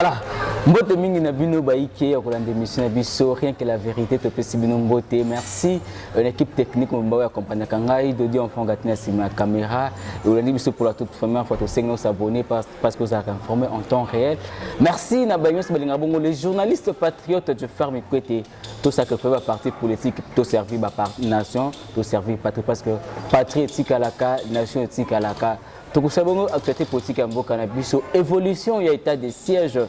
Voilà, mbote mingi na bino baïké ya kolanda émission na biso rien que la vérité te pesi bino mbote. Merci l'équipe technique mbawa accompagner kangai Dodi enfant gatina sima caméra et olandi biso pour la toute première fois to 5 s'abonner parce que vous avez informé en temps réel. Merci na bagnos balinga bongo les journalistes patriotes de faire mes côtés tout ça que fait la partie politique to servir ba nation to servir patrie parce que patrie éthique à la cas nation éthique à la cas. Toko sabongo actualité politique en Mboka na biso évolution ya état de siège.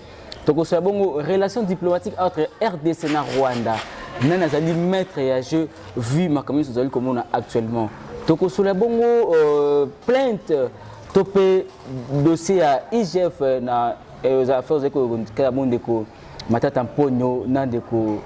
Toko sabongo relations diplomatiques entre RDC et Rwanda. Nana zali maître ya jeu vu ma commune zali comme on a actuellement. Toko sabongo plainte topé dossier à IGF na aux affaires économiques monde ko matata mponyo na ndeko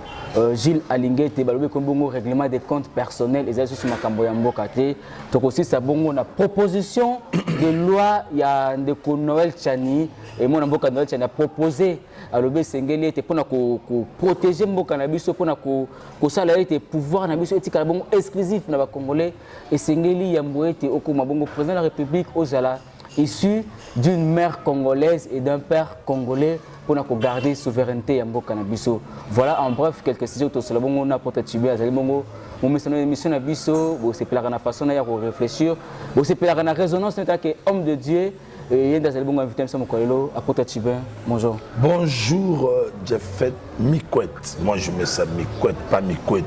Gilles Alingete balobi kombongo règlement des comptes personnels et sur makambo ya mboka te toko aussi sabongo na proposition de loi ya ndeko Noël Tchani et mon mboka Noël Tchani a proposé alobi sengeli ete pona ko protéger mboka na biso pona ko sala ete pouvoir na biso etika bongo exclusif na ba congolais et sengeli ya mboete okoma bongo président de la République ozala issu d'une mère congolaise et d'un père congolais pour garder la souveraineté à Mboka Nabiso. Voilà en bref quelques sujets autour de la bongo na prototype à Zalibongo. Mon émission Nabiso, c'est pour la façon de réfléchir, c'est pour la résonance en tant qu'homme de Dieu. Et dans Zalibongo invité à Mokoelo à prototype. Bonjour. Bonjour, Jeffet Mikwet. Moi je mets ça Mikwet, pas Mikwet.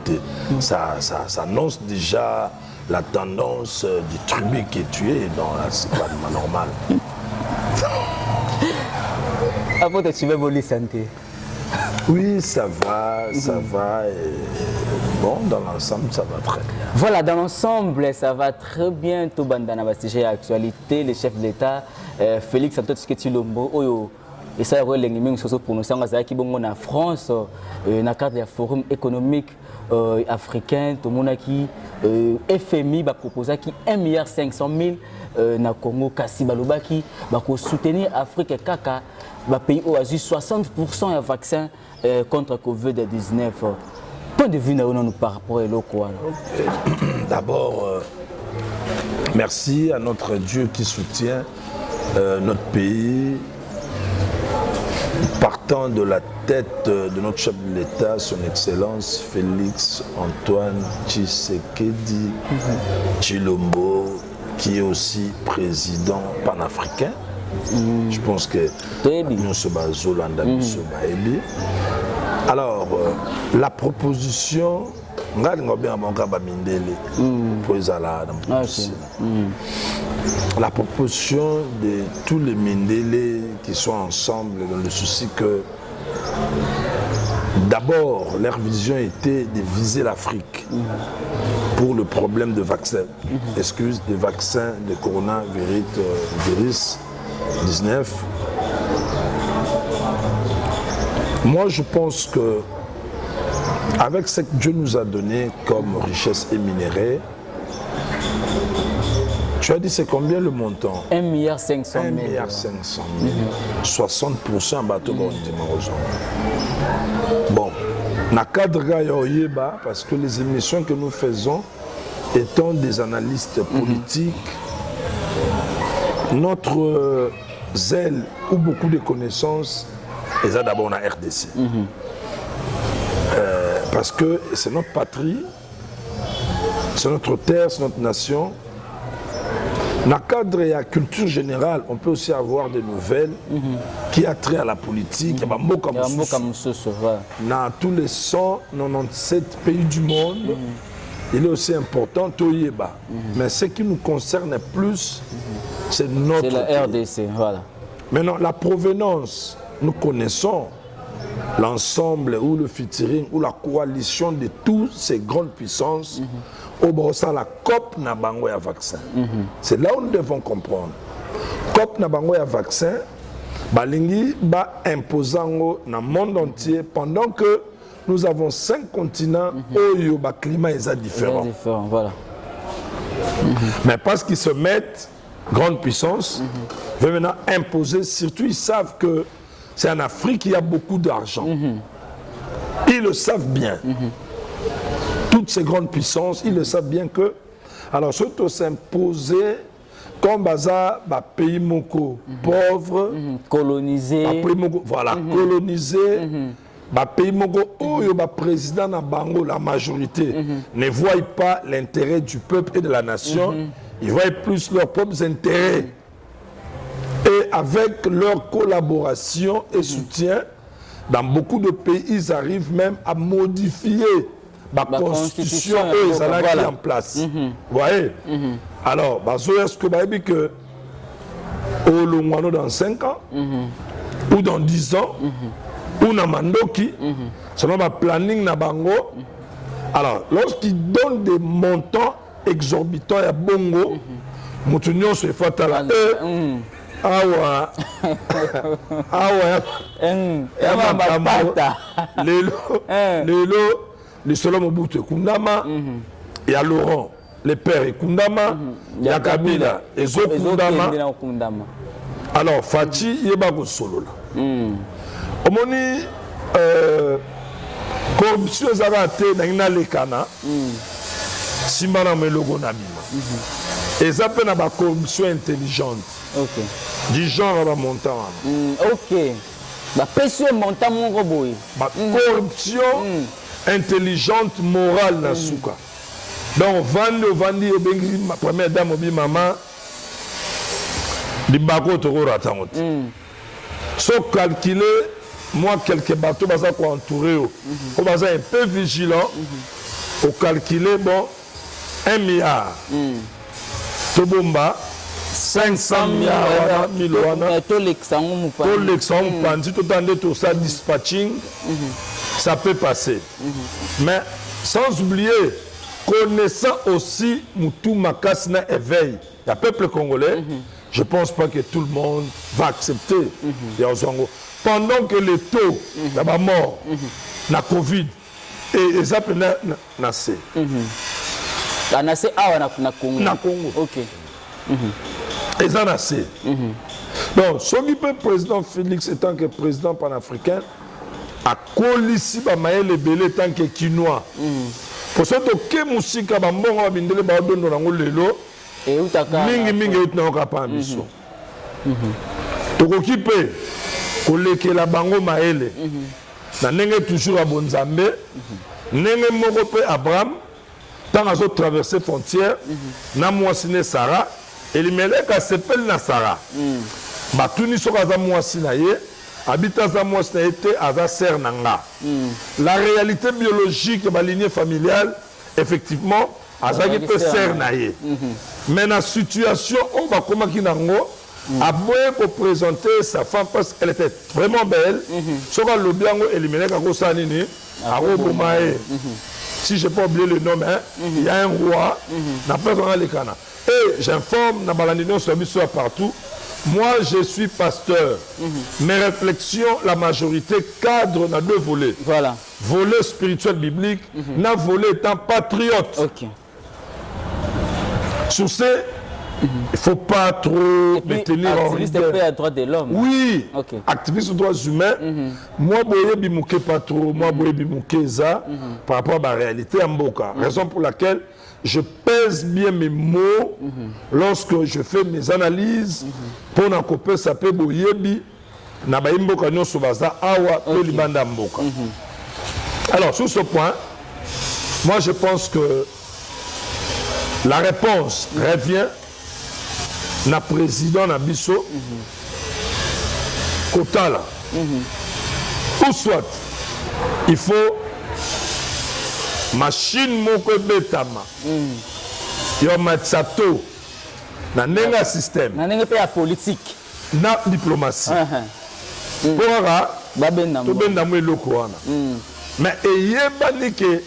Ça annonce déjà la tendance du tribu qui est tué dans la c'est normal. Avant de tuer vos santé. Oui, ça va, ça va. Et bon, dans l'ensemble, ça va très bien. Voilà, dans l'ensemble, ça va très bien. Tout bandana va sujet actualité, le chef de l'État, Félix Antoine Tshisekedi-Tshilombo, Oyo. Et ça, il y a une chose pour nous, c'est en France, dans le cadre du forum économique africain, tout le monde qui FMI va proposer 1,5 milliard na Congo, Kassi Balobaki, va soutenir l'Afrique et Kaka, va payer au 60% de vaccins contre Covid-19. Point de vue nous par rapport à l'Okwa. D'abord, merci à notre Dieu qui soutient notre pays. Partant de la tête de notre chef de l'État, son Excellence Félix Antoine Tshisekedi Tshilombo, qui est aussi président panafricain. Je pense que nous sommes à Zolanda, nous sommes à Eli. Alors, la proposition, la proposition de tous les Mindélé qui sont ensemble dans le souci que d'abord leur vision était de viser l'Afrique pour le problème de vaccins, excuse, des vaccins de coronavirus 19. Moi je pense que avec ce que Dieu nous a donné comme richesse et minerais, tu as dit c'est combien le montant? 1,5 milliard. 60% bateau bon, na cadre Yoyeba, parce que les émissions que nous faisons étant des analystes politiques, notre zèle ou beaucoup de connaissances est d'abord la RDC. Parce que c'est notre patrie, c'est notre terre, c'est notre nation. Dans le cadre de la culture générale, on peut aussi avoir des nouvelles qui a trait à la politique. Dans tous les 197 pays du monde, il est aussi important Toyeba. Mais ce qui nous concerne plus, c'est notre pays. C'est la RDC, voilà. Maintenant, la provenance, nous connaissons l'ensemble ou le featuring ou la coalition de toutes ces grandes puissances au Brossa la COP na bango ya vaccin. C'est là où nous devons comprendre. COP na bango ya vaccin, balingi ba imposango na monde entier pendant que nous avons 5 continents où le climat est différent. Voilà. Mais parce qu'ils se mettent grande puissance, veulent maintenant imposer, surtout ils savent que c'est en Afrique qu'il y a beaucoup d'argent. Ils le savent bien. Toutes ces grandes puissances, ils le savent bien que, alors surtout s'imposer comme baza ba pays moko pauvre, colonisé, voilà, colonisé, ba pays moko oyo ba président na bango la majorité ne voit pas l'intérêt du peuple et de la nation, ils voient plus leurs propres intérêts. Et avec leur collaboration et soutien, dans beaucoup de pays, ils arrivent même à modifier la constitution et ils allaient en place. Vous voyez? Alors, est-ce que vous avez dit que au dans 5 ans, ou dans 10 ans, ou dans Mandoki, selon le planning na bango, alors, lorsqu'ils donnent des montants exorbitants à Bongo, Moutounion se fait à la awa lelo lisolo Mobutu ekundama ya Laurent le père ekundama ya Kabila ezokundama. Alors Fachi yeba kosolola omoni corruption ezaka te nangina lekana simba na melogo na bima eza pe na ba corruption intelligente. Ok. Du genre à montant. Ok. La pression montant mon robot. Corruption intelligente, morale na souka. Donc vandi ma première dame obi maman di bako to ratangot. So calculer moi quelques bateaux baza ko entourer on baza un peu vigilant au calculer bon 1 milliard. Tobomba 500 milliards, tout l'exemple, tout tout ça dispatching, ça peut passer. Mais sans oublier, connaissant aussi Moutou Makasna éveil, le peuple congolais, je ne pense pas que tout le monde va accepter. Pendant que le taux de la mort, la Covid, et ça peut naître. Na Congo. Ok. Et ça assez. Donc, ce qui peut président Félix étant que président panafricain, a colisi ba maël belé tant que quinois. Pour ça que musika ba mbongo ba bindele ba dondo na ngolelo. Et utaka mingi utna okapa ambiso. Tokoki pe koleke la bango maël. Na nenge toujours a bonzambe. Nenge moko pe Abraham tant azo traverser frontière na mwasine Sarah. Elimelek a s'appelle Nassara. Batuni sokaza mwasi na ye, habita za mwasi na été aza ser nanga. La réalité biologique de la lignée familiale, effectivement, azaki peut ser na ye. Mais la situation, on va comment qui nango, a beau pour présenter sa femme parce qu'elle était vraiment belle. Soka le biango Elimelek a kosanini, a robomae. Si je peux oublier le nom, il y a un roi, n'a pas besoin de cana. Et j'informe, Nabalandino soit partout. Moi, je suis pasteur. Mes réflexions, la majorité cadre dans 2 volets. Voilà. Volet spirituel biblique, n'a volet étant patriote. Ok. Sur ce, il ne faut pas trop me tenir en activiste à droit de l'homme. Oui, okay. Activiste aux droits humains. Moi, je ne suis pas trop, moi, je suis ça par rapport à la réalité en Mboka. Raison pour laquelle je pèse bien mes mots lorsque je fais mes analyses pour n'en couper ça peut boyebi na ba Mboka nyonso baza awa pe libanda Mboka. Alors, sur ce point, moi, je pense que la réponse revient na président na biso Kotala. Ou soit, il faut machine moko betama. Yo matsato na nenga système. Na nenga pe politique. Na diplomatie. Pour benda mo eloko wana. Mais eyebani que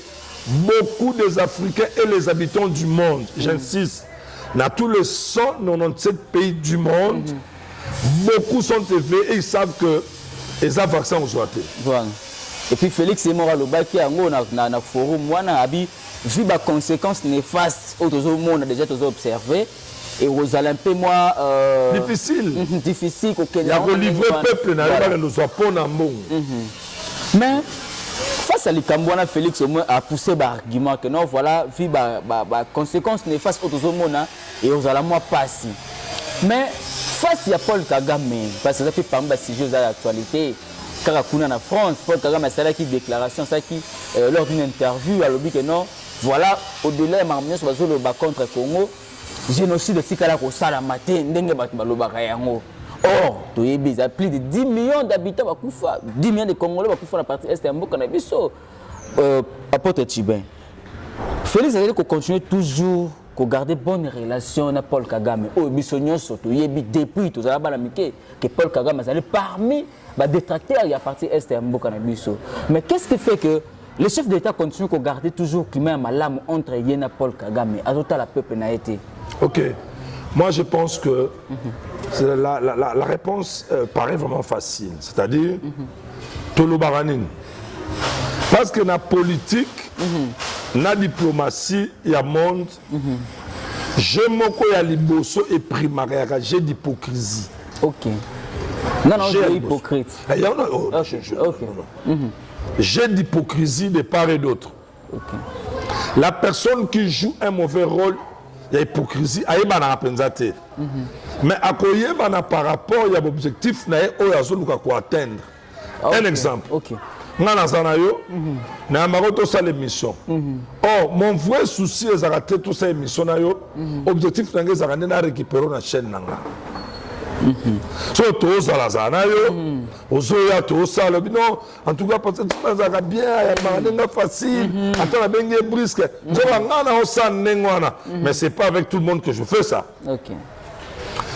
beaucoup des Africains et les habitants du monde, j'insiste, dans tous les 197 pays du monde, beaucoup sont éveillés et ils savent que les vaccins ont été. Voilà. Et puis Félix et Mora Lobaki na forum wana abi vu les conséquences néfastes au monde déjà observé et aux Olympiques moi difficile il y a livrer peuple na nous Japon na mbongo. Mais face à l'Ikambouana, Félix au moins a poussé l'argument que non, voilà, vu les conséquences néfastes au monde et aux Alamois passés. Mais face à Paul Kagame, parce que ça fait parmi les sujets de l'actualité, Karakuna en France, Paul Kagame a fait une déclaration lors d'une interview, à l'objet que non, voilà, au-delà de l'armée sur le bas contre Congo, génocide de Sikala Kosala Maté, Ndenge Batbaloba Yango. Or, il y a plus de 10 millions d'habitants, 10 millions de Congolais qui font la partie est de Mboka, apôtre Tchibin. Félix a dit qu'on continue toujours à garder bonne relation avec Paul Kagame. Oh, depuis tout ça, que Paul Kagame est parmi les détracteurs de la partie est de Mboka. Mais qu'est-ce qui fait que le chef d'État continue à garder toujours le climat malam entre Yéna et Paul Kagame, à tout le peuple n'a été? Ok. Moi, je pense que la réponse paraît vraiment facile. C'est-à-dire, Tolo Baranine. Parce que la politique, la diplomatie, il y a monde, j'ai mon liboso et primaire, j'ai d'hypocrisie. Ok. Non, j'ai hypocrite. J'ai d'hypocrisie de part et d'autre. Okay. La personne qui joue un mauvais rôle, il y a hypocrisie, mais à quoi par rapport il y a l'objectif à atteindre. Un exemple. Okay. L'émission. Or, mon vrai souci est d'arrêter toute cette émission. L'objectif est de récupérer la chaîne. So to sala zana yo ozoya to sala bino en tout cas parce que ça va bien ya manenga facile attends la bengue brisque je va ngana o san nengwana mais c'est pas avec tout le monde que je fais ça. OK.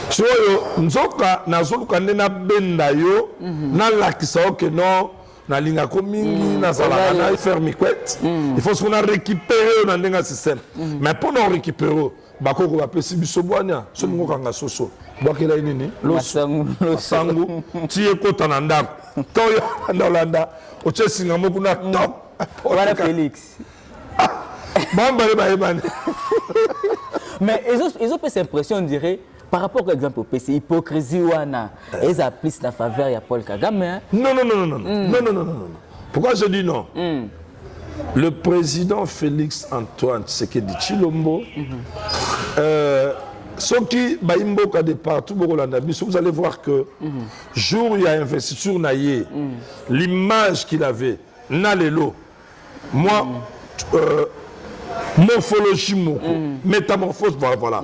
So yo nzoka nazoluka ndena benda yo na lakisa que non na linga ko mingi na sala na faire mikwet il faut qu'on a récupéré na ndenga système mais pour nous récupérer bakoko ba pesi biso bwanya so ngo kanga soso bakela nini losangu tie kota na ndako to ya ndolanda o chesinga moku na top voilà Félix bamba le baebane. Mais ils ont cette impression, on dirait, par rapport par exemple au PC, hypocrisie wana ils appliquent la faveur à Paul Kagame. Non. Pourquoi je dis non? Le président Félix Antoine Tshisekedi Tshilombo, ceux qui baimboka de partout, vous allez voir que jour où il y a investiture naïe, l'image qu'il avait, nalelo, moi, morphologie moko, métamorphose, voilà.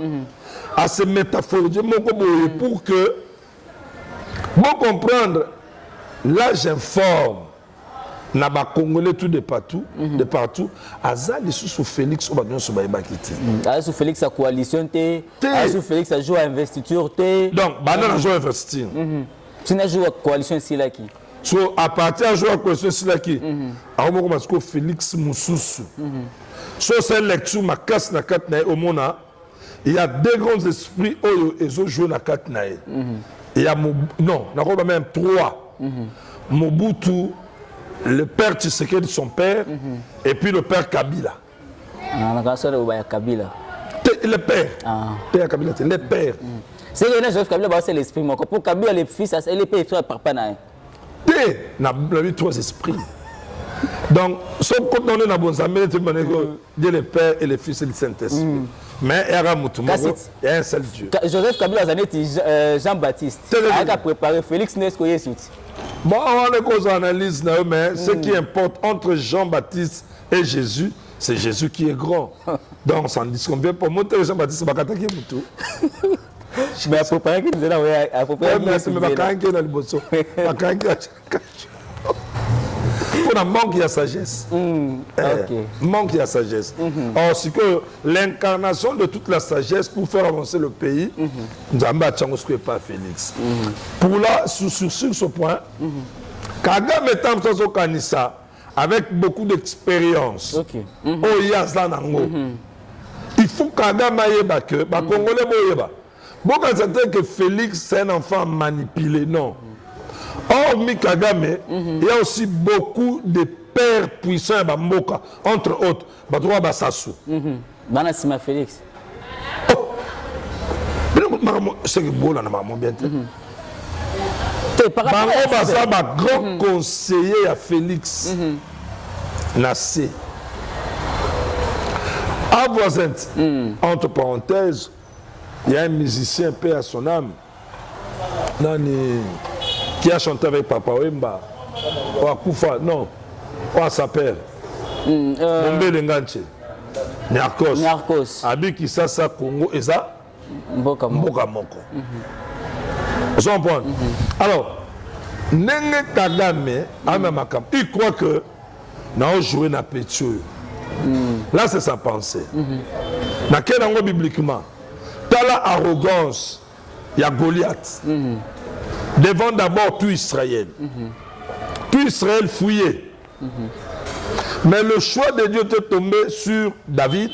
À ces métaphologies pour que, bon comprendre, là j'informe. Naba Congolais tout de partout, Azali sous Félix Obagnon sous Baïbakiti. Sous Félix a coalition sous Félix a joué à investiture donc banana a joué à investiture. Tu n'as joué à coalition ici là qui. So à partir de jouer à coalition ici là qui. Alors moi comme Félix Moussoussou. So c'est lecture ma casse na katnae au mona. Il y a deux grands esprits oyo ezo joué na katnae. Il y a non, na ko même trois. Mobutu, le père Tshisekedi, son père, et puis le père Kabila. Kabila. Le père. Père Kabila, le père. C'est que Joseph Kabila, c'est l'esprit. Pour Kabila, les fils, c'est les pères, et papa. Père, on a eu trois esprits. Donc, sauf quand on est dans bon amis, Dieu le Père et le Fils et le Saint-Esprit. Mais il y a un seul Dieu. Joseph Kabila, Jean-Baptiste, il a préparé Félix Neskoye. Bon, on a cause analyse, mais ce qui importe entre Jean-Baptiste et Jésus, c'est Jésus qui est grand. Donc, on s'en dit qu'on vient pour monter Jean-Baptiste, c'est pas tout. Mais à peu près, il est là, à peu près. Mais c'est pas qu'il est là, pour un manque de sagesse. Manque de sagesse. Or, c'est que l'incarnation de toute la sagesse pour faire avancer le pays, nous avons pas Félix. Pour là, sur ce point, Kagame est au Kanissa avec beaucoup d'expérience. Il faut que Kagame yeba que, Congolais boyeba. Beaucoup de que Félix c'est un enfant manipulé, non. Or, Kagame, il y a aussi beaucoup de pères puissants à Mboka, entre autres, Badroua Bassassou. Banassima Félix. C'est que bon, on a bien. Par rapport à grand conseiller à Félix Nassé. À voisin, entre parenthèses, Il y a un musicien, paix à son âme, Nani, qui a chanté avec Papa Wemba. Ouakoufa, non. Ouah sa père. Mombe Lenganche. Nyarkos. Abi Kisasa Congo et ça Mboka Moko. Vous comprenez? Alors, Nenge Kagame, il croit que nous avons joué dans Pétio. Là, c'est sa pensée. Dans quel angle bibliquement? Dans la arrogance, il y a Goliath. Devant d'abord tout Israël. Tout Israël fouillé. Mais le choix de Dieu était tombé sur David.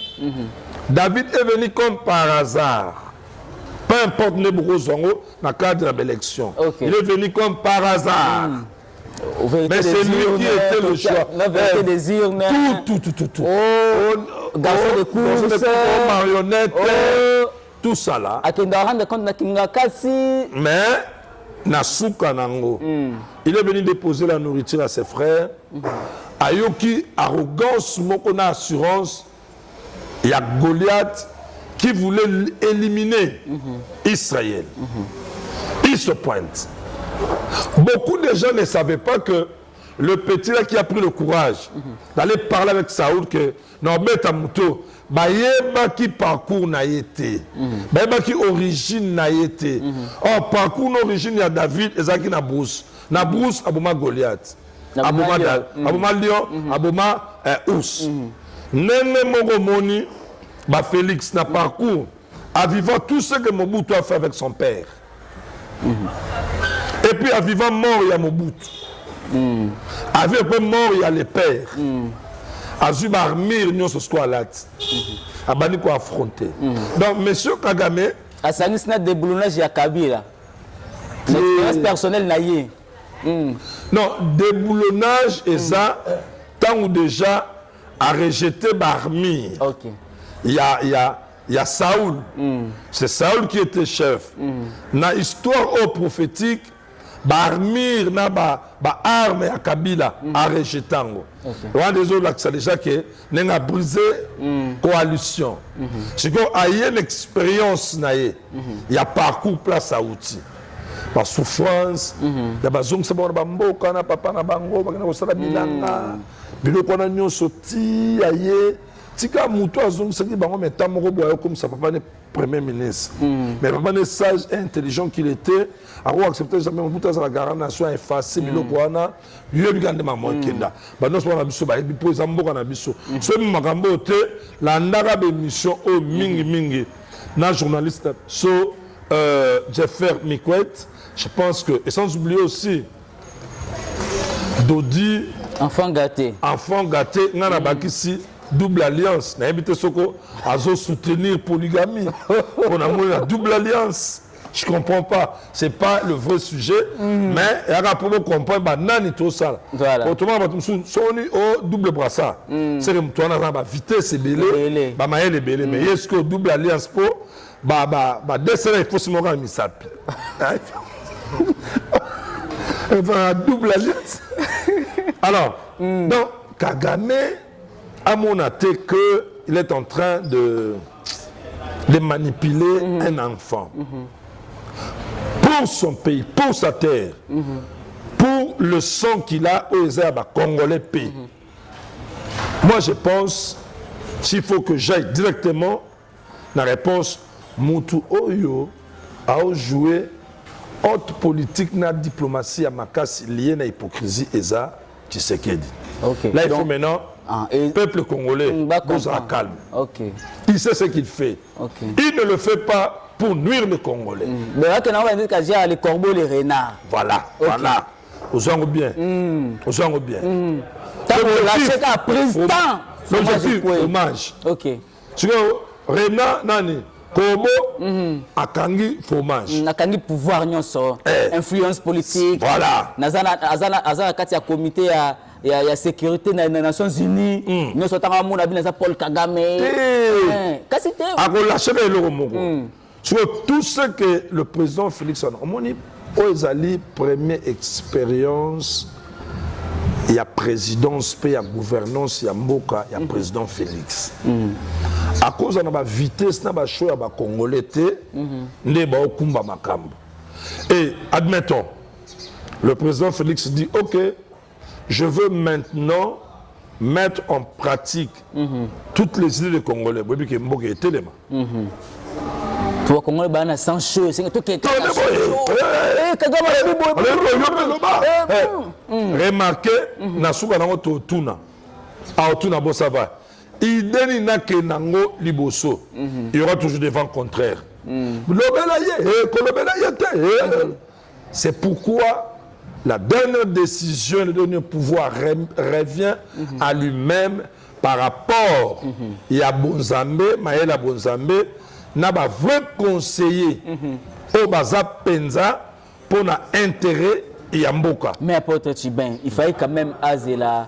David est venu comme par hasard. Peu importe Nebukadnezar dans le cadre de l'élection. Il est venu comme par hasard. Mais c'est lui qui était le choix. Tout. Garçon de course, marionnette, tout ça là. Mais Nasuka Nango, il est venu déposer la nourriture à ses frères. Ayoki, arrogance, mokona assurance. Il y a Goliath qui voulait éliminer Israël. Il se pointe. Beaucoup de gens ne savaient pas que le petit là qui a pris le courage d'aller parler avec Saoul que non, bête à moto, bayeba qui parcours n'a été, bayeba qui origine n'a été. Oh, parcours d'origine il y a David et Zaki na Bruce Abouma Goliath, Abouma Lion, Abouma Ous. Nene Mogomoni, bah Félix n'a parcours à vivant tout ce que Mobutu a fait avec son père. Et puis à vivant mort il y a Mobutu. Avec un peu mort il y a les pères. Azuma armir nous ce soir là. Abani ko affronter. Donc monsieur Kagame Asanis na déboulonnage ya Kabila. L'expérience personnelle naïe. Non, déboulonnage et ça tant ou déjà a rejeté Barmir. OK. Il y a Saoul. C'est Saoul qui était chef. Dans l'histoire prophétique, Barmir na ba arme à Kabila a rejeté. On a des autres qui déjà que n'a brisé coalition. C'est qu'il y a une expérience il y a parcours place à outils. Par souffrance, il y a besoin de savoir bamboka na papa na bango, bakana kosala bilanga. Biloko na nyonso ti aye. Tika muto azongisa bango meta moko boyo comme ça papa ne premier ministre. Mais papa ne sage et intelligent qu'il était, a accepté jamais muto za la garde nation effacé biloko wana, yo bigande maman kenda. Ba no so na biso ba bipo za mboka na biso. So makambo te la ndaka be mission au mingi na journaliste so Jeffer Mikwet, je pense que et sans oublier aussi Dodi enfant gâté, ngana bakisi double alliance na habité soko azo soutenir polygamie on a la double alliance. Je comprends pas, c'est pas le vrai sujet, mais il y a pour comprendre ba nani tout ça. Autrement ba soni au double brassard. C'est que toi na ba vitesse belé, ba maël belé, mais est-ce que double alliance pour ba descendre il faut se montrer misapi. Double alliance. Alors, donc Kagame à mon avis qu'il est en train de manipuler un enfant pour son pays, pour sa terre, pour le sang qu'il a aux Congolais pays. Moi, je pense s'il faut que j'aille directement la réponse, Moutou Oyo a joué haute politique na diplomatie à Makassi liée à l'hypocrisie et ça, Tshisekedi. Là, il faut maintenant peuple congolais, vous à calme. Il sait ce qu'il fait. Il ne le fait pas pour nuire les Congolais. Mais là, on va dire qu'il y a les corbeaux, les renards. Voilà. Aux gens bien. L'objectif, hommage. Tu vois, renard, nani, corbeau, akangi, fromage. Akangi pouvoir, influence politique. Voilà. Azana kati ya comité il y a sécurité dans les Nations Unies. Nous sommes en train de Paul Kagame. Qu'est-ce que c'est tout ce que le président Félix a dit, c'est première expérience. Il y a présidence, il y a gouvernance, il y a Mboka, il y a président Félix. à cause de la vitesse na ba choix ba congolais té ndé ba okumba makambo. Et admettons, le président Félix dit OK, je veux maintenant mettre en pratique toutes les idées des Congolais. Oui, que Mboké est téléma. Pour Congolais bana sans chaud, c'est tout qui remarquez na suka nango to tuna. A tuna bo ça va. Ideni na ke nango liboso. Il y aura toujours des vents contraires. C'est pourquoi la dernière décision, le dernier pouvoir revient à lui-même par rapport à Bonzambe, Maëla Bonzambe, n'a pas vrai conseiller au Baza Penza pour l'intérêt et Mboka. Mais apôtre Tchibin, il fallait quand même apaiser la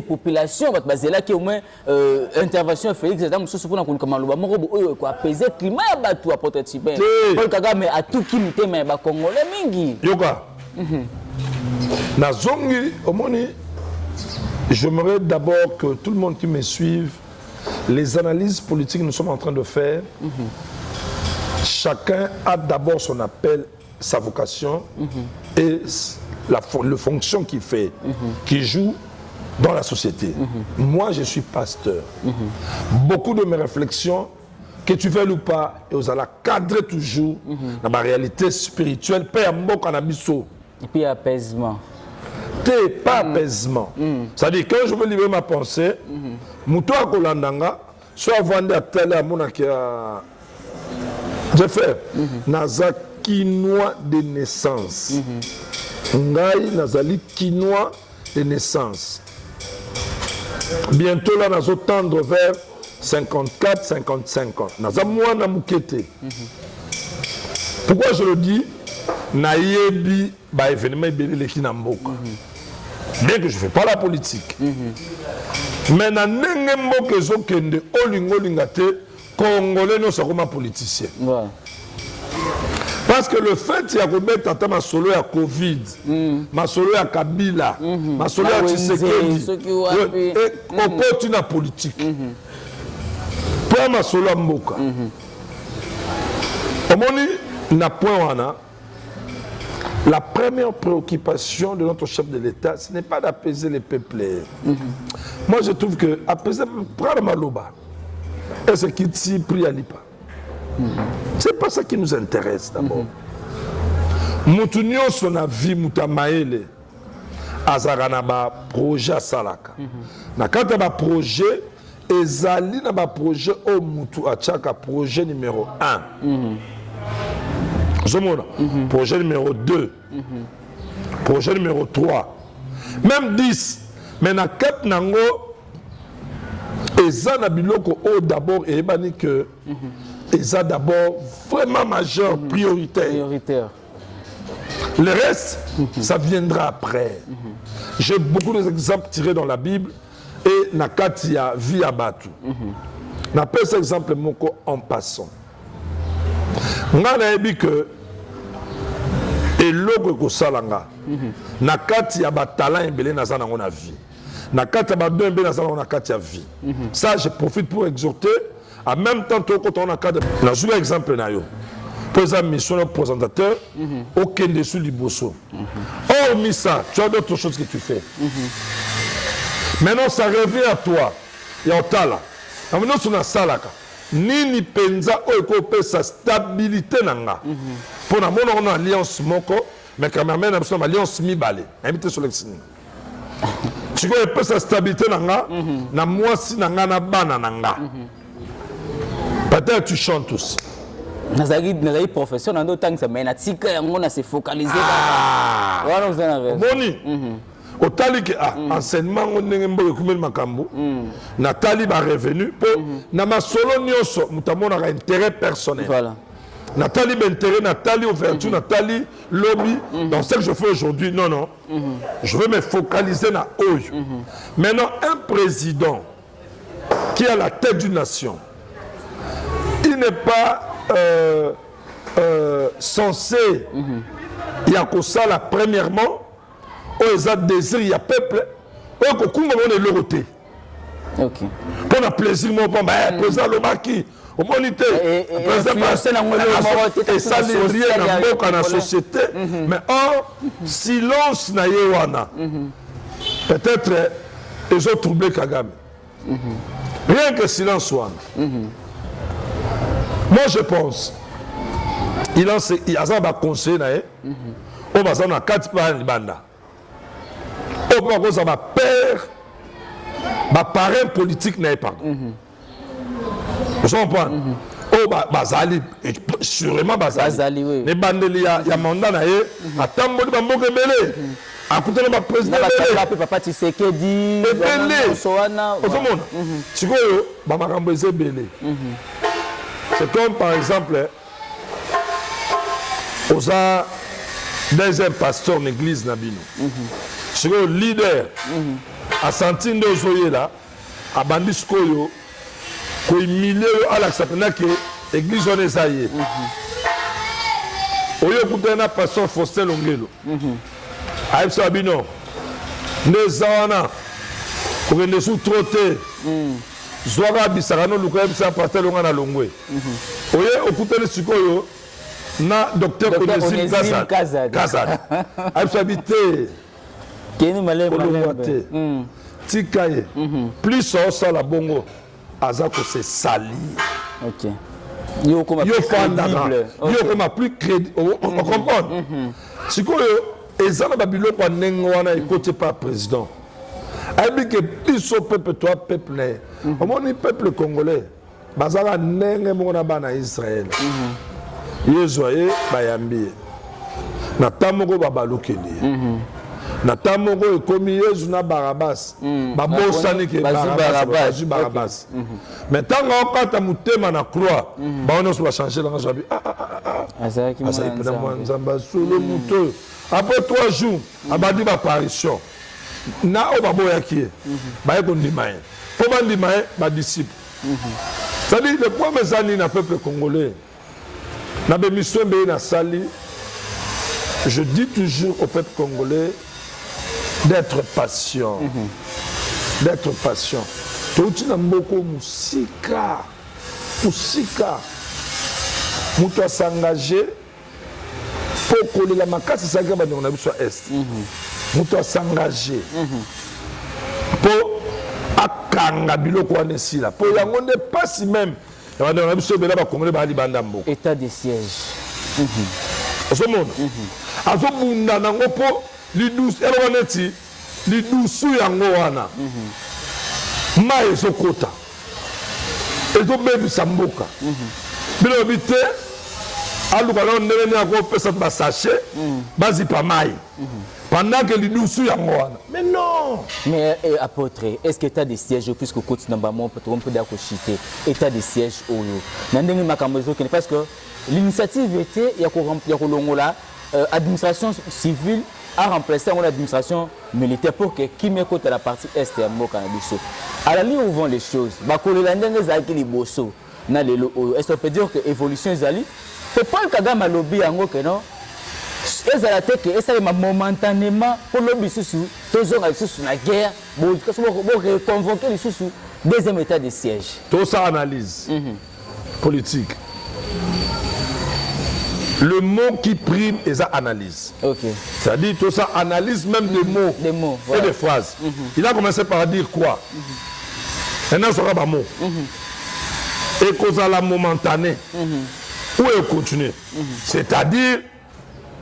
population. Parce que là, qui au moins intervention Félix, c'est un souci pour nous comme le apaiser le climat à tout apôtre Tchibin. Paul Kagame a tout qui m'était mais ba Congolais mingi. Yoka. Na zongi omoni, j'aimerais d'abord que tout le monde qui me suive, les analyses politiques que nous sommes en train de faire, chacun a d'abord son appel, sa vocation et la fonction qu'il fait, qu'il joue dans la société. Moi, je suis pasteur. Beaucoup de mes réflexions, que tu veuilles ou pas, et vous allez cadrer toujours dans ma réalité spirituelle. Père Mboka Nabiso. Et puis apaisement. T'es pas apaisement. C'est-à-dire, quand je veux libérer ma pensée, Mouto Kolandanga, soit vendu à tel amour qui a. Je fais. Naza Kinois de naissance. Ngai Nazali Kinois de naissance. Bientôt là, nous allons tendre vers 54, 55 ans. Naza Mouana Moukete. Pourquoi je le dis? Naïebi, bah événement Belé Kinamboka. Bien que je ne fais pas la politique. Mais na nenge mboka ezokende olingo lingate Congolais non c'est comme politicien. Parce que le fait il y a remettre à ma solo à Covid, ma solo à Kabila, ma solo à Tshisekedi, et opportune politique. Pour ma solo à Mboka. Omoni na point wana. La première préoccupation de notre chef de l'État, ce n'est pas d'apaiser les peuples. Moi, je trouve que apaiser, prendre Maloba, et ce qui t'y prie à l'IPA. Ce n'est pas ça qui nous intéresse d'abord. Moutounion, son avis, Moutamaele, Azaranaba, projet à Salaka. Quand on a un projet, Ezali n'a pas projet au Moutou à Tchaka, projet numéro 1. Projet numéro 2, projet numéro 3, même 10. Mais dans 4 nango, Eza na biloko o d'abord et ebani que Eza d'abord vraiment majeur, prioritaire. Le reste, ça viendra après. J'ai beaucoup d'exemples tirés dans la Bible et na katia via batu. Na pèse exemple moko en passant. Nga na ebi que eloko ekosalanga na kati ya batalent ebele naza nango na vie na kati ya badon ebele naza nango na kati ya vie. Ça je profite pour exhorter en même temps quand on a cadre nazwi exemple na yo pour eza mission de présentateur okende sous liboso. Hormis ça tu as d'autres choses que tu fais. Maintenant ça revient à toi ya otala na mino suna salaka nini penza oyo sa stabilité nanga pour na mona on alliance moko mais quand même na biso alliance mibale invité sur l'exine tu peux sa stabilité nanga na mwasi nanga na bana nanga peut-être tu chantes tous nazali profession na ndo tangisa mais na tika yango na se focaliser voilà vous en avez boni otali ke enseignement ndenge mboka kumeli makambo natali ba revenu po na masolo nyonso mutamona ka intérêt personnel. Voilà. Nathalie Bentéré, Nathalie Ouverture, Nathalie Lobby, dans ce que je fais aujourd'hui, non. Je veux me focaliser dans eux. Maintenant, un président qui est à la tête d'une nation, il n'est pas censé, il y a que ça là, premièrement, il y a désir, il y a peuple, il y a l'autorité. Ok. Pour le plaisir, mon bon, président Lomaki, au monité, président, et ça n'est rien dans la société. Mais or, silence n'a pas. Peut-être ils ont troublé Kagame. Rien que silence soit. Moi, je pense, il a un conseil, on va en 4 par banda. On va avoir un père, un parrain politique, pardon. Vous comprenez? Oh, Bazali, sûrement Bazali. Les bandeli, il y a mandat, il y a tamboli, il y a écoutez le président papa Tshisekedi c'est comme par exemple aux deuxième pasteur de l'église Nabino c'est le leader à Santine de Zoye là à Bandiskoyo qui humilié à l'accepter que l'église on est aillé oyo écoutez un pasteur Faustin Longelo Aïe Sabino, les Awana, pour que nous soyons trottés, Zouara Bissarano, nous avons fait un partage de Longwe. Oye, au côté de Sukoyo, na docteur Onésime Kazad. Aïe Sabité, Kolomate, Tikaye, plus ça la bongo, Azako c'est sali. Ok. Yo comme plus crédible. On comprend. Sukoyo, et ça, la Babylone, on a écouté par le président. Elle dit que plus au peuple, toi, peuple, au moins le peuple congolais, Bazara n'est pas Israël. Yezoye, Bayambi. Natamoko Babalokeli. Natamoko comme Yezuna Barabas. Babosani qui est Barabas. Mais tant qu'on a muté na croix, on va changer la raison. Après 3 jours, on va dire apparition. Na o babo yaki. Ba ko ndimaye. Comment ndimaye ba disciple. C'est-à-dire le point mes amis na peuple congolais. Na be mission be na sali. Je dis toujours au peuple congolais d'être patient. D'être patient. Tout na mboko musika. Musika. Muto s'engager pour que la makasi s'engage dans la mission est. Muto s'engager pour akanga biloko anesi là. Pour yango ne pas si même. Dans la mission bela ba congolais ba libanda mboko. État de siège. Au ce monde. Azo munda nango po li douce eloneti li douce yango wana. Ma ezokota. Ezo bebi samboka. Bilo bité aluka na ndene yako pesa ba sachet bazi pa mai. Pendant que les douces yango wana. Mais non. Mais apôtre, est-ce que état de siège puisque côté namba mon peut on peut d'accord chiter état de siège oyo. Na ndenge makambo zo parce que l'initiative était ya ko longola administration civile a remplacé l'administration militaire pour que qui me côté la partie est ya mboka na biso. À la ligne où vont les choses, ba ko la ndenge za ki liboso na lelo oyo. Est-ce qu'on peut dire que évolution ezali c'est pas le Kagame à lobby yango que non. Et ça momentanément pour le sous la guerre pour convoquer les sous deuxième état de siège. Tout ça analyse politique. Le mot qui prime est ça analyse. Okay. C'est-à-dire tout ça analyse même des mots et des phrases. Il a commencé par dire quoi? Maintenant ça sera un mot. Et cause à la momentanée. Où il continue. C'est-à-dire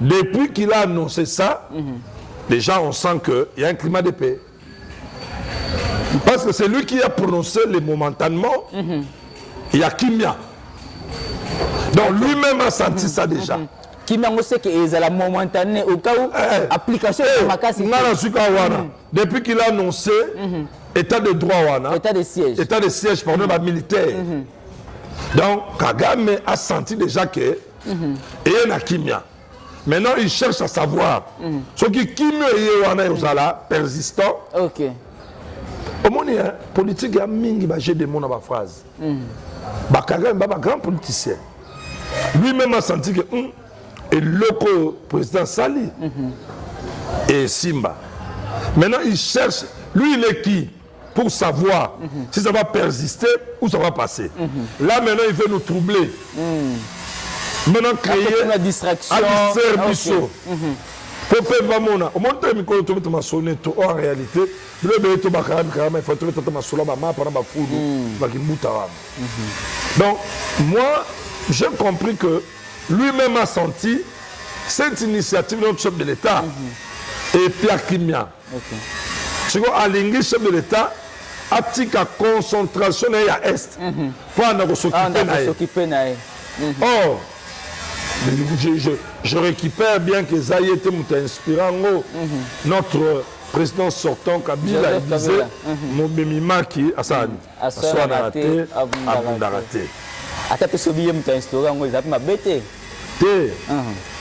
depuis qu'il a annoncé ça, les gens on sent qu'il y a un climat de paix. Parce que c'est lui qui a prononcé les momentanément, il y a Kimia. Donc lui-même a senti ça déjà. Kimia, on sait qu'il y a la momentanée au cas où application de Makasi. Depuis qu'il a annoncé état de droit, état de siège pardon, militaire. Donc Kagame a senti déjà que il y a Kimia. Maintenant, il cherche à savoir ce qui est persistant. Ok. Au monde, politique, il y a mingi j'ai des mots dans ma phrase. Kagame est un grand politicien. Lui-même a senti que et le président Sali et Simba. Maintenant, il cherche. Lui, il est qui? pour savoir si ça va persister ou ça va passer. Là, maintenant, il veut nous troubler. Maintenant, créer une distraction. En réalité, donc, moi, j'ai compris que lui-même a senti cette initiative de notre chef de l'État et Pierre Kimia. C'est quoi, Alingui, chef de l'État, a dit qu'à concentration à Est pour s'occuper de. Or, je récupère bien que Zaïe était inspirant. Notre président sortant, Kabila, il disait mon bémima qui a ça raté, Abundarate. Ata pe sobi yem ta instaurant ngo zapi mabete.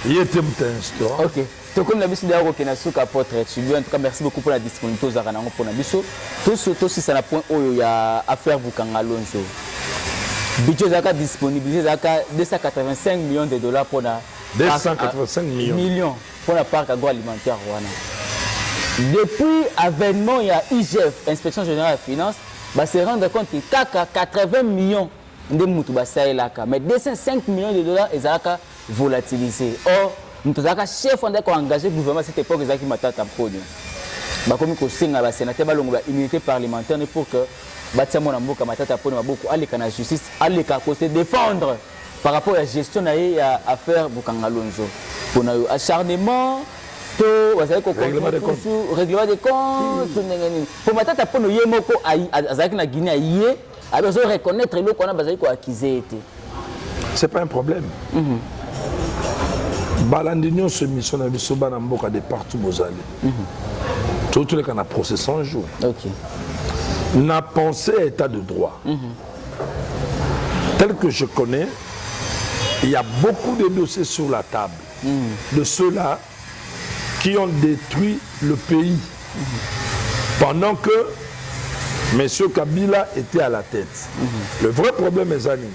Il était instaurant. OK. To comme la biso de ko kena suka portrait tu en tout cas merci beaucoup pour la disponibilité aux arana pour na biso. Tout si ça na point oyo ya affaire Bukanga Lonzo. Budget zaka disponibilité zaka 285 millions de dollars pour na 285 millions pour la parc agroalimentaire wana. Depuis avènement il y a IGF, Inspection générale des finances, va se rendre compte que 80 millions de mutu basaelaka mais 205 millions de dollars ezalaka volatilisé. Or nous avons chef on a engagé le gouvernement à cette époque ezaki matata mponi. Ba komi ko senga ba sénateur balongo ba immunité parlementaire pour que batia mona mboka matata mponi maboko aleka na justice aleka ko se défendre par rapport à la gestion na ya affaire Bukanga Lonzo. Pour na acharnement to wazali ko règlement des comptes pour matata mponi yemoko azaki na Guinée ayé a besoin de reconnaître le qu'on a besoin de acquiser. C'est pas un problème. Balandinho se mission na biso bana mboka de partout bozali. Tout le cas na procès 100 jours. OK. N'a pensé à état de droit. Tel que je connais, il y a beaucoup de dossiers sur la table de ceux-là qui ont détruit le pays pendant que M. Kabila était à la tête. Le vrai problème est Zani.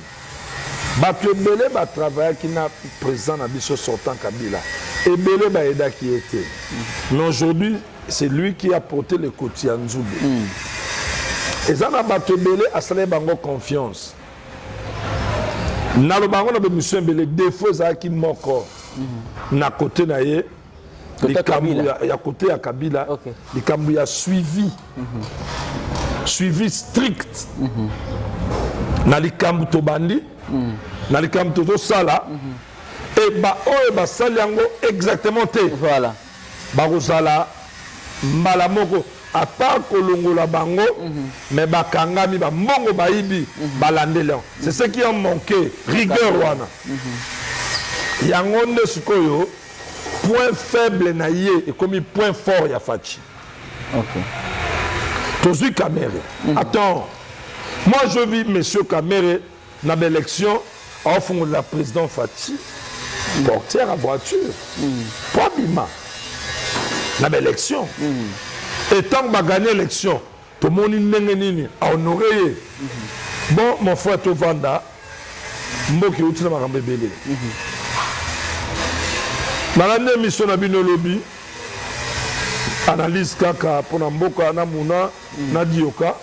Batebele va travailler qui n'a présent à Bisso sortant Kabila. Et Bele Baeda qui était. Mais aujourd'hui, c'est lui qui a porté le côté en Nzoube. Et Zana Batebele a salé bango confiance. Nalo bango na monsieur Bele défaut qui moko. Na côté na ye. Il y a côté à Kabila. Les Kabila suivi. Suivi strict. Na likambu to bandi, na likambu to sala, et ba oye ba saliango exactement te. Voilà. Ba sala malamoko à part kolongola bango, mais ba kangami ba mongo ba ibi ba landela. C'est ce qui a manqué, rigueur wana. Yango nde sikoyo point faible na ye et comme point fort ya Fachi. OK. Tozu Kamere. Attends. Moi, je vis M. Kamere dans l'élection en fond de la présidente Fachi, portière à voiture, pas bima. Dans l'élection. Et tant que je gagne l'élection, tout le monde a honoré. Bon, mon frère Tovanda, je suis utile à bébé. Dans l'année mission de lobby, analyse kaka pour Namboka, Namuna, Nadioka.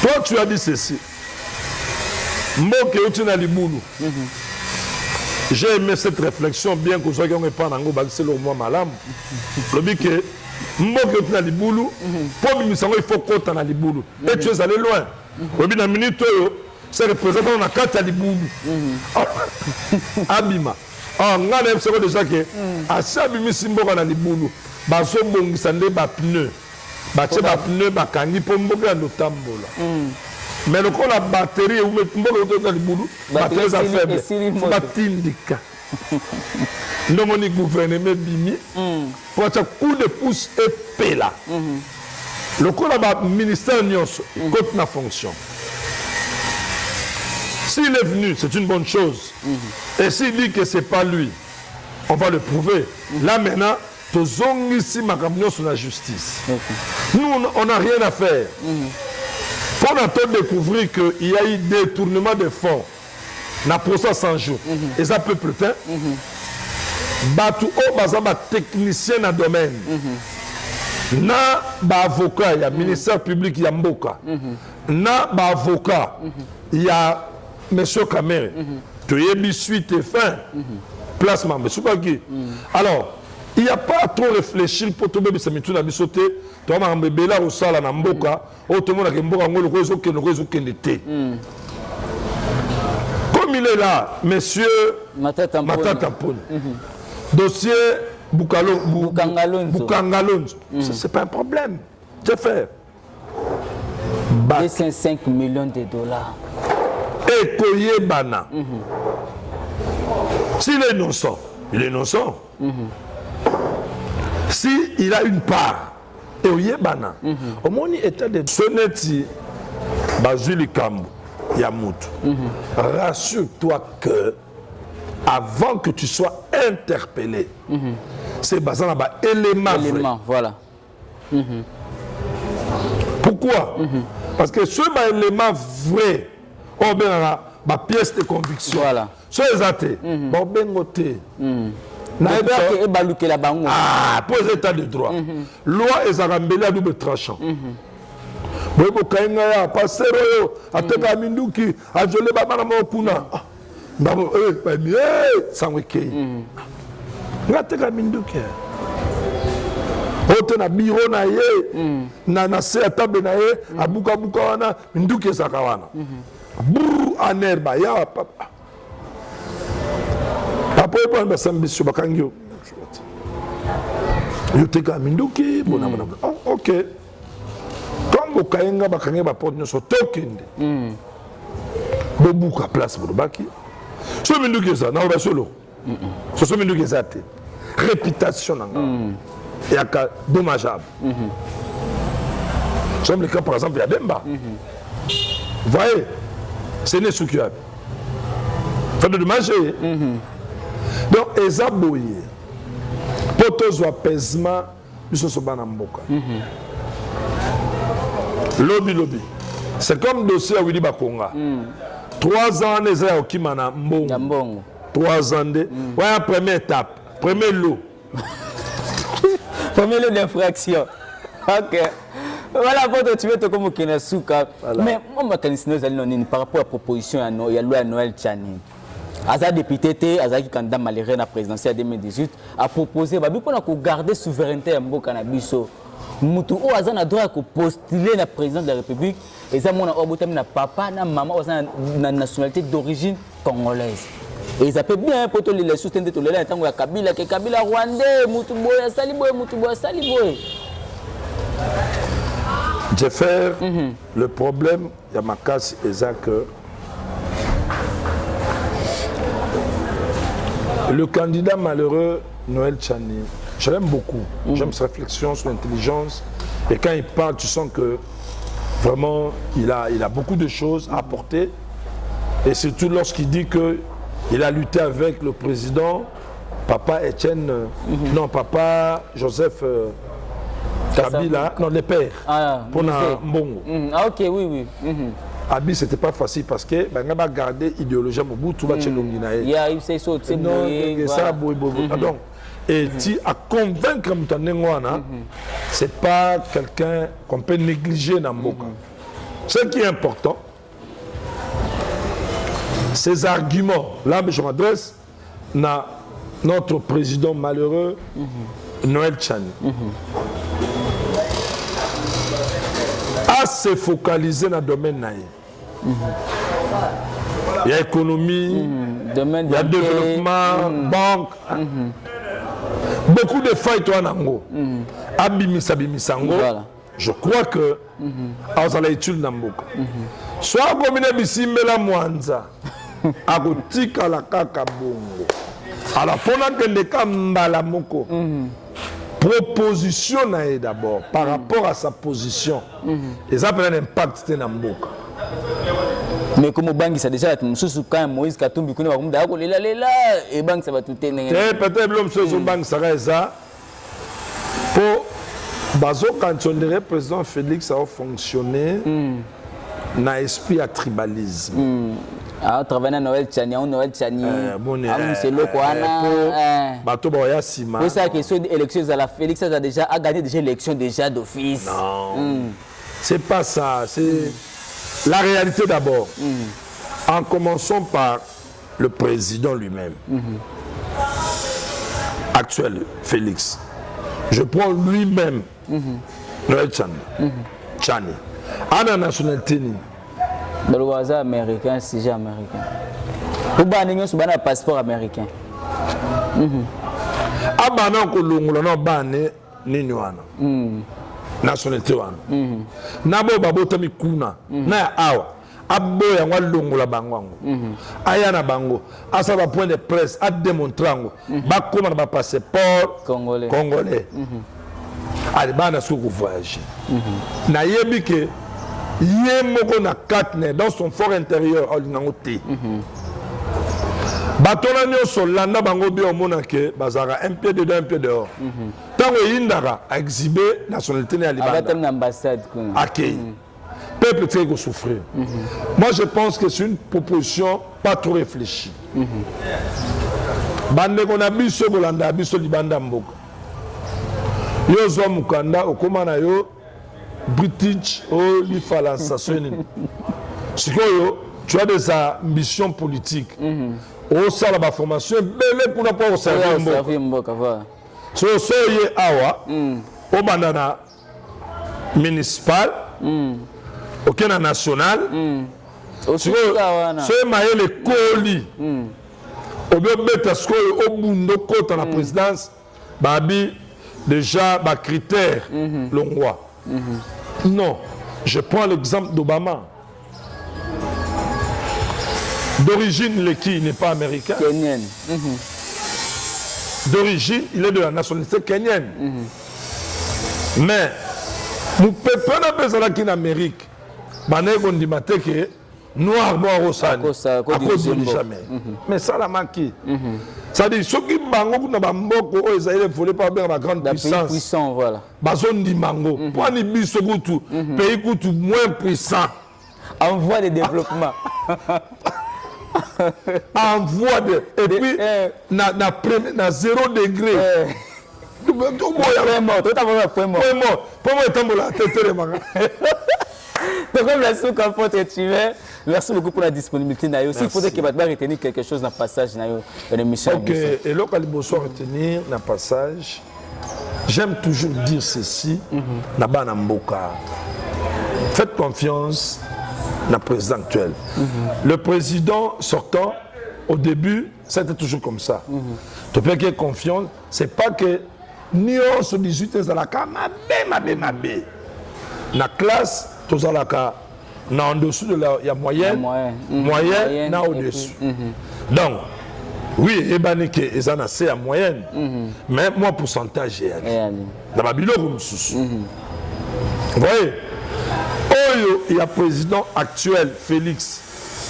Toi, tu as dit ceci. J'ai aimé cette réflexion, bien que ce soit pas dans c'est le mois malam. Le but que pour il faut qu'on t'en a liboulou. Et tu es allé loin. Le but d'une minute, c'est représentant dans la carte à liboulou. Abima. On a déjà que à chaque simbo dans liboulou, baso bongisande ba pneu. Bache ba pneu ba kangi po mboka no tambola. Mais le la batterie ou met mboka dans liboulou, batterie ça faible. Faut pas tindika. Non ni gouvernement bimi. Pour un coup de pouce épais là. Le ministère nyonso côté na fonction. S'il est venu, c'est une bonne chose. Et s'il dit que c'est pas lui, on va le prouver. Là maintenant, tous ici ma camion sur la justice. Nous on n'a rien à faire. Pour découvrir qu'il y a eu détournement de fonds. Na procès 100 jours. Et ça peut plus tard. Batou o bazaba technicien dans le domaine. na avocat il y a ministère public il y a mboka na avocat il y a monsieur Kamere tu yebi suite et fin placement mais souka qui alors il n'y a pas à trop réfléchir pour tomber sur mes tours bisoté tu vas m'embêter là au sala na mboka au tout le monde a mboka ngolo kozo ke n'était comme il est là monsieur Matata Mponi dossier Bukangalonzo. C'est pas un problème. Je fais. 205 millions de dollars. Et Koye Bana. S'il est innocent, il est innocent. S'il a une part, et Koye Bana. Au moins, il était de Soneti, Bazuli Kambu, Yamutu. Rassure-toi que, avant que tu sois interpellé, c'est basé sur l'élément. Voilà. Pourquoi? Parce que ce élément vrai, on a ma pièce de conviction. Voilà. Ce est athée. Bon, ben côté. Ah, pour les états de droit. Loi est arambelée à double tranchant. Bon, kainga pas sérieux. Ateka minduki, ajole baba na mokuna. Babo, sans wiki. Ngateka minduki. Ote na biro na ye, na se table na ye, abuka buka wana, minduki sakawana. Brrr, anerba, ya papa. Papa est pas ambitieux, bakangyo. Yoteka minduki, bona. Ok. Quand vous kainga bakangé ba porte nyonso tokende. Bobuka place bodobaki. So minduki ça, na ba solo. So minduki ça te. Réputation nanga. Il y a dommageable. Comme le cas par exemple, il y a Demba. Vous voyez, c'est né soukiable. Fait de dommager. Donc, les aboyés, pour tous les apaisements, ils sont dans Mboka. Lobby. C'est comme le dossier à Willy Bakonga. 3 ans, les gens qui m'ont 3 ans. Voilà, première étape, premier lot. Premier lot d'infraction. Ok. Voilà, pour tu veux te comme Kenasuka. Mais moi, je par rapport à la proposition, il y a loi Noël Tchani. Aza député, Aza qui candidat malheureux à la présidentielle 2018, a proposé pour garder la souveraineté à Mboka na biso. Mutu o Aza na droit de postuler la présidence de la République. Et ça, mon papa, na maman, na nationalité d'origine congolaise. Et ils appellent bien pour tous les soutiens de tous les temps où Kabila, Kabila Rwandais, Mutuboya, Saliboy, Mutuboya, Saliboy. Jeffer, le problème, il y a ma casse, c'est que le candidat malheureux, Noël Tchani, je l'aime beaucoup. J'aime sa réflexion, son intelligence. Et quand il parle, tu sens que vraiment, il a beaucoup de choses à apporter. Et surtout lorsqu'il dit qu'il a lutté avec le président, papa Etienne, non, papa Joseph Kabila, non, les pères, pour Mbongo. Ah ok, oui. Abi, c'était pas facile parce que on a gardé l'idéologie Mobutu, il y a eu ces sauts, c'est donc, et tu as convaincre c'est pas quelqu'un qu'on peut négliger dans Mboka. Ce qui est important, ces arguments, là je m'adresse à notre président malheureux, Noël Tchani. À se focaliser dans le domaine. Il y a économie, il y a développement, banque. Beaucoup de failles, toi, Nango. Abimisango. Je crois que Azala étude Namboka. Soit comme une bisimbela Mwanza, agotika la kaka bongo. Alors, pendant que les Kambala Moko, proposition d'abord par rapport à sa position, et ça peut avoir un impact dans Mboka. Mais comme Bangi, ça déjà quand Moïse Katumbi connaît et Bangi ça va tout tenir. Peut-être l'homme sur Bangi ça ça pour Bazo quand le président Félix a fonctionné dans l'esprit à tribalisme. Ah, travailler à Noël Tchani, c'est le quoi bateau boya sima. Pour ça question d'élection à la Félix a déjà gagné déjà l'élection déjà d'office. Non. C'est pas ça, c'est la réalité d'abord. En commençant par le président lui-même. Actuel Félix. Je prends lui-même Noël Tchani. Tchani. À la nationalité le loisir américain, si j'ai américain. Pour banner un passeport américain. Abana ko longola na bane nini wana. Nationalité wana. Nabo babota mikuna na awa. Abo ya ngwa longola bangwango. Aya na bango. Asa ba point de presse a démontrer ngo. Ba koma na ba passeport congolais. Ali bana sou ko voyager. Na yebi ke Yemoko na katne dans son fort intérieur olinangote. Batona nyoso landa bango bi omona ke bazara un pied dedans un pied dehors. Tango yindara a exhiber nationalité na libanda. Avec une ambassade kuna. OK. Peuple très go souffrir. Moi je pense que c'est une proposition pas trop réfléchie. Bande kona biso bolanda biso libanda mboka. Yo zo mukanda okoma na yo British ou l'ifalansation. Tu as des ambitions politiques. Au sein de la formation, belle pour ne pas servir Mboka. So ye awa, au bandana municipal, au Kenya national, so maye le colis. Au bête au bundo côté la présidence, babi déjà ba critère l'ongwa. Non, je prends l'exemple d'Obama. D'origine, il n'est pas américain. Kenyan. D'origine, il est de la nationalité kenyenne. Mais, nous ne pouvons pas faire ça en Amérique. On dit que noir, noir au sang. À cause de jamais. Mais ça, la maquille. C'est-à-dire, ceux qui bango na bamboko o Israël volé par la grande puissance. Puissant, voilà. Bazon di mango. Pour ni biso kutu, pays kutu moins puissant. En voie de développement. En voie de. Et puis, na 0 degré. Point mort. Tout à fait, point mort. Point mort. Point mort est la tête de manga. Donc, comme la soupe en porte tu veux. Merci beaucoup pour la disponibilité. Il faudrait que tu retenir quelque chose dans le passage de l'émission. Ok, et là, quand il faut retenir dans le passage, j'aime toujours dire ceci, faites confiance au président actuel. Le président sortant, au début, c'était toujours comme ça. Tu peux avoir confiance, ce n'est pas que nous sommes 18 ans dans la classe, dans la classe, tous dans la classe. En dessous de la, il y a moyenne, moyenne, au-dessus. Donc, oui, il y a assez à moyenne, mais moi, pourcentage, dans ma bilo, vous voyez, il y a président actuel, Félix,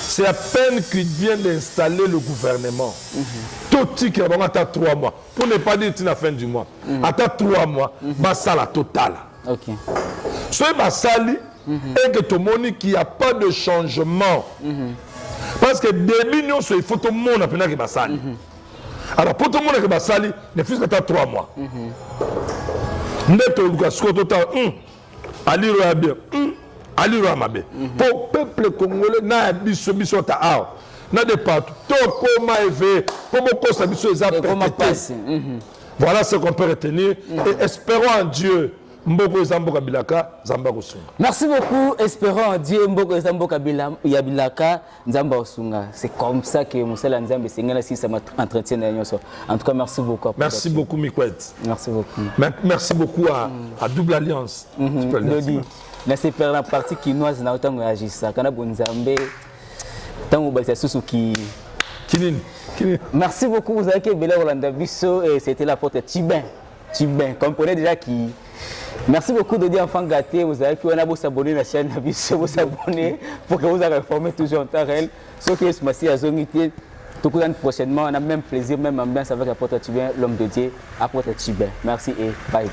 c'est à peine qu'il vient d'installer le gouvernement. Tout ce qui est à 3 mois, pour ne pas dire à la fin du mois, à 3 mois, ça la totale. Ok. Soit Bassali, et que tout le monde qu'il n'y a pas de changement. Parce que début, il faut tout le monde appeler que Bassali. Alors pour tout le monde que Bassali, il faut que 3 mois. Net au total, Ali Roabé, Ali Roamabe. Pour le peuple congolais, n'a biso ta a. N'a de partout. Tout comment élevé, pour beaucoup ça biso les appeler. Voilà ce qu'on peut retenir. Et espérons en Dieu. Merci beaucoup. Espérons en Dieu Mboko Zamboka Yabilaka Nzamba Osunga. C'est comme ça que Moussala Nzambe Sengala si ça m'entretient. En tout cas, merci beaucoup. Merci beaucoup, Mikwet. Merci beaucoup. Merci beaucoup à Double Alliance. Merci pour la partie quinoise na autant agissa. Kana Bonzambe. Tango Balsa Susuki. Merci beaucoup. Vous avez que Bela Rolanda Bisso et c'était la porte Tibin. Tibin. Comprenez déjà qui. Merci beaucoup de dire enfants gâtés. Vous avez pu s'abonner à la chaîne, vous abonner pour que vous ayez informé toujours en temps réel. Ce qui est massé à Zonité. Tout le monde prochainement, on a même plaisir, même ambiance avec Apôtre Tibin, l'homme de Dieu, Apôtre Tibin. Merci et bye bye.